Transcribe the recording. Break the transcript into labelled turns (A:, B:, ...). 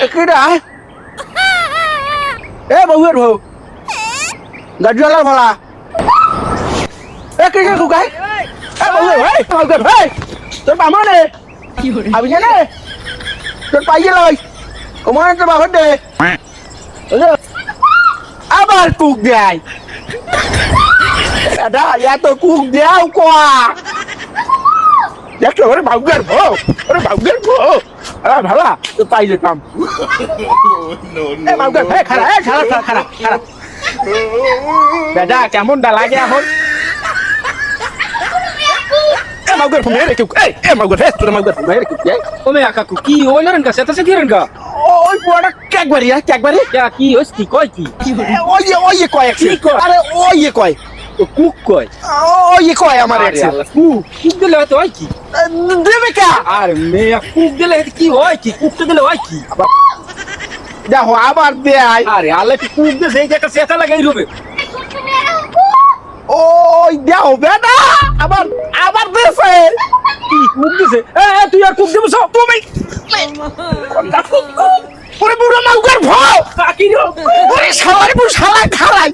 A: কি রে এ বউয়ের বউ গাড়িওয়ালার ভাড়া এ কি রে কুকাই এ বউয়ের ভাই মাউকের ভাই তোর মামা নে আবি জানে তোর পাইয়ে লই ওমনে তো বাবা দে আবার কুক দেয় দাদা ইয়া তো কুক দেও কোয়া দেখো ওরে মাউকের বউ ওরে মাউকের বউ আরে ভাড়া তো পাই যেতাম এ মাউকের ভাই খারা এ খারা খারা খারা দাদা কেমনটা লাগে এখন এ মাউকের ফোন মেরে কিউ এ মাউকের ফেস তোর মাউকের ফোন মেরে কিউ
B: ওমে কাকু কি ওইলেন কা সেটা কিরেন কা
A: ওই পোড়া কেকবারি
B: কে কি হইছি কই কি
A: ওই কয় আরে ওই কয়
B: কুক কয়
A: ওই কয় আমার
B: আরে
A: এক্সে
B: আল্লাহ কুক দিলে হয়তো হয় কি
A: দেবে কা
B: আরে মে কুক দিলে কি হয় কি কুকটা দিলে হয় কি
A: দেখো আবার দেয়
B: আরে আল্লাহ কি কুক দে সেই জায়গা সেটা লাগাই রবে
A: ওই দাও বেটা আবার আবার দেছে
B: কি কুক দিছে এ তুই আর কুক দিবছ তুমি
A: ওরে বুড়ো মাউকার ভাও
B: কাকি রে
A: ওরে শালার বুড়ো শালা খালাই